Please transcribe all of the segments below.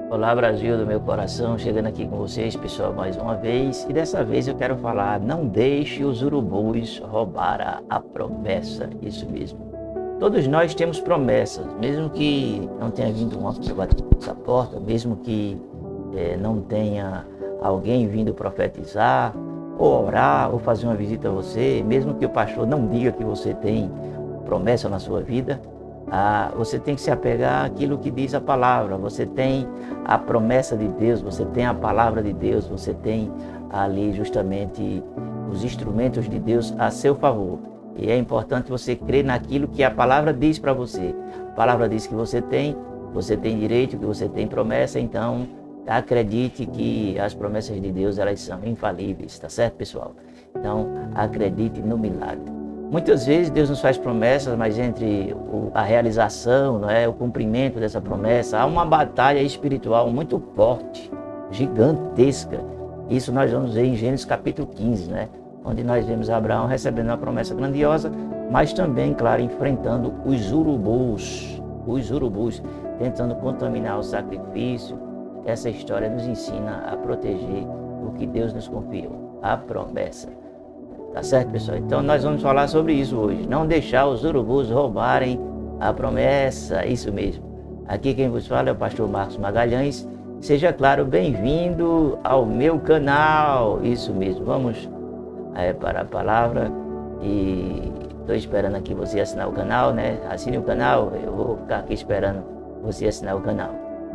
Olá, Brasil do meu coração, chegando aqui com vocês, pessoal, mais uma vez. E dessa vez eu quero falar, não deixe os urubus roubar a promessa, isso mesmo. Todos nós temos promessas, mesmo que não tenha vindo um anjo bater nessa porta, mesmo que não tenha alguém vindo profetizar, ou orar, ou fazer uma visita a você, mesmo que o pastor não diga que você tem promessa na sua vida, você tem que se apegar àquilo que diz a palavra. Você tem a promessa de Deus, você tem a palavra de Deus, você tem ali justamente os instrumentos de Deus a seu favor. E é importante você crer naquilo que a palavra diz para você. A palavra diz que você tem direito, que você tem promessa, então acredite que as promessas de Deus, elas são infalíveis, tá certo, pessoal? Então acredite no milagre. Muitas vezes Deus nos faz promessas, mas entre a realização, o cumprimento dessa promessa, há uma batalha espiritual muito forte, gigantesca. Isso nós vamos ver em Gênesis capítulo 15, onde nós vemos Abraão recebendo uma promessa grandiosa, mas também, claro, enfrentando os urubus, tentando contaminar o sacrifício. Essa história nos ensina a proteger o que Deus nos confiou, a promessa. Tá certo, pessoal? Então nós vamos falar sobre isso hoje. Não deixar os urubus roubarem a promessa, isso mesmo. Aqui quem vos fala é o pastor Marcos Magalhães. Seja, claro, bem-vindo ao meu canal. Isso mesmo. Vamos para a palavra e estou esperando aqui você assinar o canal, Assine o canal, eu vou ficar aqui esperando você assinar o canal,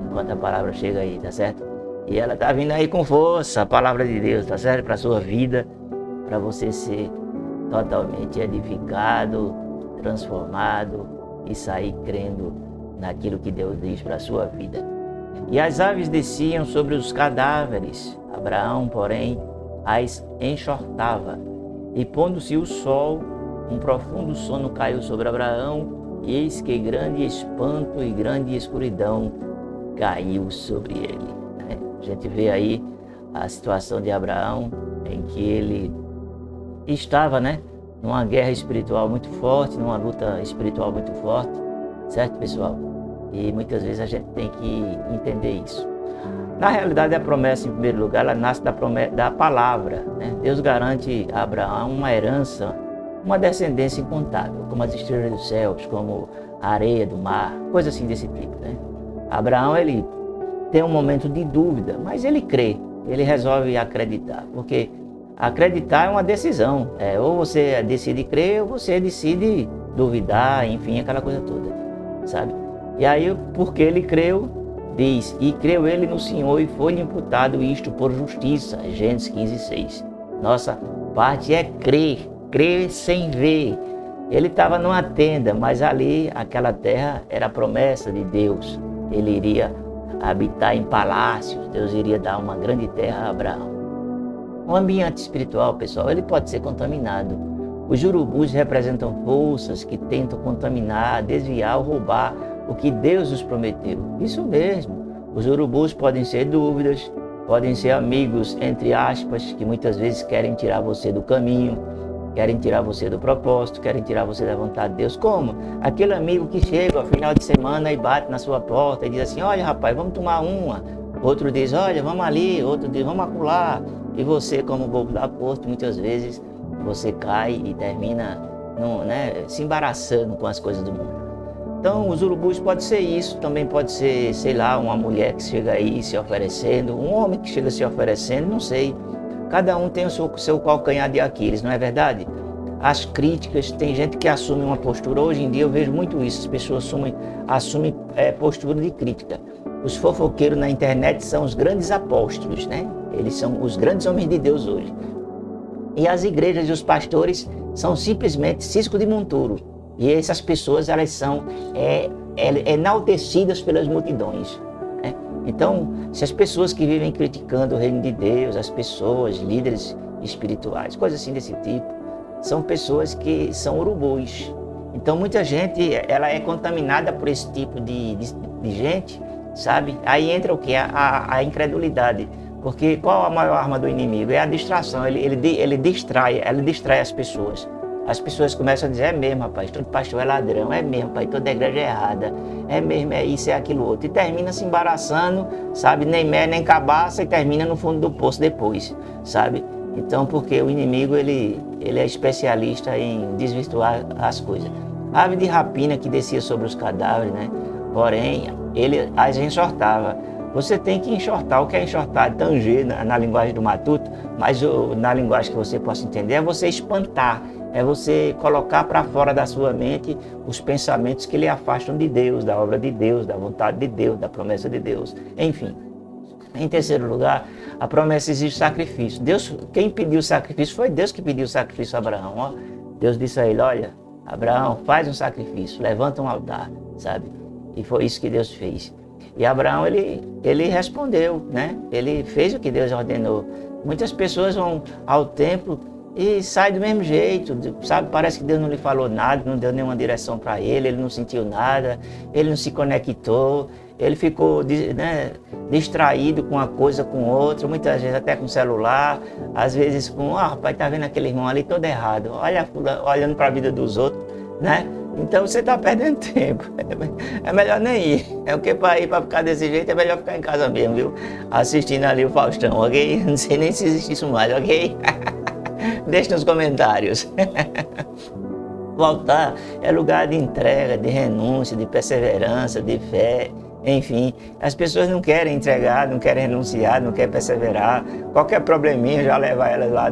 enquanto a palavra chega aí, tá certo? E ela tá vindo aí com força, a palavra de Deus, tá certo? Para a sua vida, para você ser totalmente edificado, transformado e sair crendo naquilo que Deus diz para a sua vida. E as aves desciam sobre os cadáveres, Abraão, porém, as enxortava. E pondo-se o sol, um profundo sono caiu sobre Abraão, e eis que grande espanto e grande escuridão caiu sobre ele. A gente vê aí a situação de Abraão, em que ele estava, numa guerra espiritual muito forte, numa luta espiritual muito forte, certo, pessoal? E muitas vezes a gente tem que entender isso. Na realidade, a promessa, em primeiro lugar, ela nasce da palavra, Deus garante a Abraão uma herança, uma descendência incontável, como as estrelas dos céus, como a areia do mar, coisas assim desse tipo, Abraão, ele tem um momento de dúvida, mas ele crê, ele resolve acreditar, porque acreditar é uma decisão, ou você decide crer ou você decide duvidar, enfim, aquela coisa toda, sabe? E aí, porque ele creu, diz, e creu ele no Senhor e foi-lhe imputado isto por justiça, Gênesis 15:6. Nossa parte é crer sem ver. Ele estava numa tenda, mas ali, aquela terra era a promessa de Deus. Ele iria habitar em palácios, Deus iria dar uma grande terra a Abraão. O ambiente espiritual, pessoal, ele pode ser contaminado. Os urubus representam forças que tentam contaminar, desviar ou roubar o que Deus nos prometeu. Isso mesmo. Os urubus podem ser dúvidas, podem ser amigos, entre aspas, que muitas vezes querem tirar você do caminho, querem tirar você do propósito, querem tirar você da vontade de Deus. Como? Aquele amigo que chega ao final de semana e bate na sua porta e diz assim, olha rapaz, vamos tomar uma. Outro diz, olha, vamos ali. Outro diz, vamos acolá. E você, como bobo da corte, muitas vezes você cai e termina se embaraçando com as coisas do mundo. Então, os urubus pode ser isso, também pode ser, sei lá, uma mulher que chega aí se oferecendo, um homem que chega se oferecendo, não sei. Cada um tem o seu calcanhar de Aquiles, não é verdade? As críticas, tem gente que assume uma postura, hoje em dia eu vejo muito isso, as pessoas assumem postura de crítica. Os fofoqueiros na internet são os grandes apóstolos, Eles são os grandes homens de Deus hoje. E as igrejas e os pastores são simplesmente cisco de monturo. E essas pessoas, elas são enaltecidas pelas multidões. Então, se as pessoas que vivem criticando o reino de Deus, as pessoas, líderes espirituais, coisas assim desse tipo, são pessoas que são urubus. Então, muita gente, ela é contaminada por esse tipo de gente, sabe? Aí entra o quê? A incredulidade. Porque qual a maior arma do inimigo? É a distração. Ele distrai as pessoas. as pessoas começam a dizer, é mesmo, rapaz, todo pastor é ladrão, é mesmo, pai, toda igreja é errada, é mesmo, é isso, é aquilo outro. E termina se embaraçando, sabe, nem mé, nem cabaça, e termina no fundo do poço depois, sabe? Então, porque o inimigo, ele é especialista em desvirtuar as coisas. A ave de rapina que descia sobre os cadáveres, né? Porém, ele as enxortava. Você tem que enxortar. O que é enxortar? Tanger na linguagem do matuto, mas na linguagem que você possa entender, é você espantar, é você colocar para fora da sua mente os pensamentos que lhe afastam de Deus, da obra de Deus, da vontade de Deus, da promessa de Deus, enfim. Em terceiro lugar, a promessa exige sacrifício. Deus, quem pediu o sacrifício foi Deus que pediu o sacrifício a Abraão. Ó. Deus disse a ele, olha, Abraão, faz um sacrifício, levanta um altar, sabe? E foi isso que Deus fez. E Abraão, ele respondeu, né? Ele fez o que Deus ordenou. Muitas pessoas vão ao templo e saem do mesmo jeito, sabe? Parece que Deus não lhe falou nada, não deu nenhuma direção para ele não sentiu nada, ele não se conectou, ele ficou, né, distraído com uma coisa, com outra, muitas vezes até com o celular, às vezes com, rapaz, tá vendo aquele irmão ali todo errado, olhando para a vida dos outros, né? Então você está perdendo tempo, é melhor nem ir, é o que para ir para ficar desse jeito, é melhor ficar em casa mesmo, viu? Assistindo ali o Faustão, ok? Não sei nem se existe isso mais, ok? Deixe nos comentários. O altar é lugar de entrega, de renúncia, de perseverança, de fé, enfim. As pessoas não querem entregar, não querem renunciar, não querem perseverar. Qualquer probleminha já leva elas lá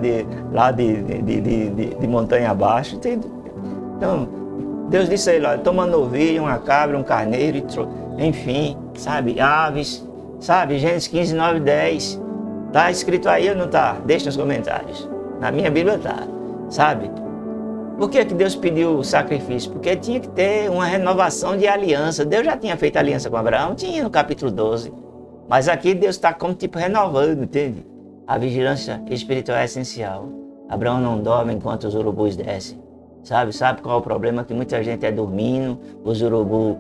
de montanha abaixo, entende? Então, Deus disse a ele, olha, toma uma novilha, uma cabra, um carneiro, enfim, sabe, aves, sabe, Gênesis 15, 9 e 10. Está escrito aí ou não está? Deixe nos comentários. Na minha Bíblia está, sabe? Por que Deus pediu o sacrifício? Porque tinha que ter uma renovação de aliança. Deus já tinha feito aliança com Abraão, tinha no capítulo 12. Mas aqui Deus está como tipo renovando, entende? A vigilância espiritual é essencial. Abraão não dorme enquanto os urubus descem. Sabe qual é o problema? Que muita gente é dormindo, os urubus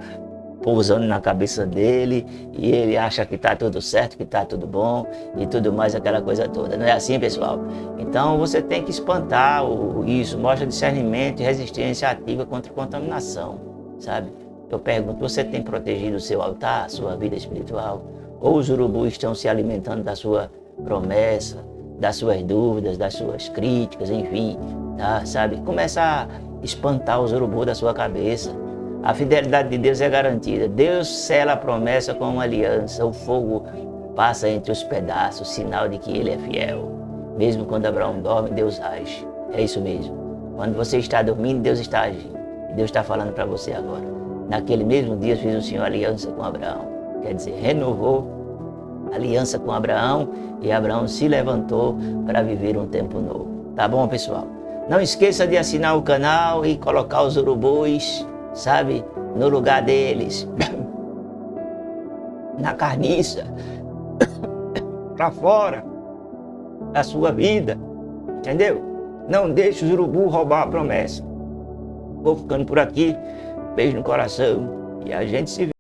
pousando na cabeça dele e ele acha que está tudo certo, que está tudo bom e tudo mais, aquela coisa toda. Não é assim, pessoal? Então você tem que espantar isso, mostra discernimento e resistência ativa contra a contaminação, sabe? Eu pergunto, você tem protegido o seu altar, a sua vida espiritual? Ou os urubus estão se alimentando da sua promessa, das suas dúvidas, das suas críticas, enfim, tá? Sabe? Começa a espantar os urubus da sua cabeça. A fidelidade de Deus é garantida. Deus sela a promessa com uma aliança. O fogo passa entre os pedaços, sinal de que Ele é fiel. Mesmo quando Abraão dorme, Deus age. É isso mesmo. Quando você está dormindo, Deus está agindo. E Deus está falando para você agora. Naquele mesmo dia fez o Senhor aliança com Abraão. Quer dizer, renovou a aliança com Abraão e Abraão se levantou para viver um tempo novo. Tá bom, pessoal? Não esqueça de assinar o canal e colocar os urubus, sabe, no lugar deles, na carniça, para fora da sua vida, entendeu? Não deixe os urubus roubar a promessa. Vou ficando por aqui, beijo no coração e a gente se vê.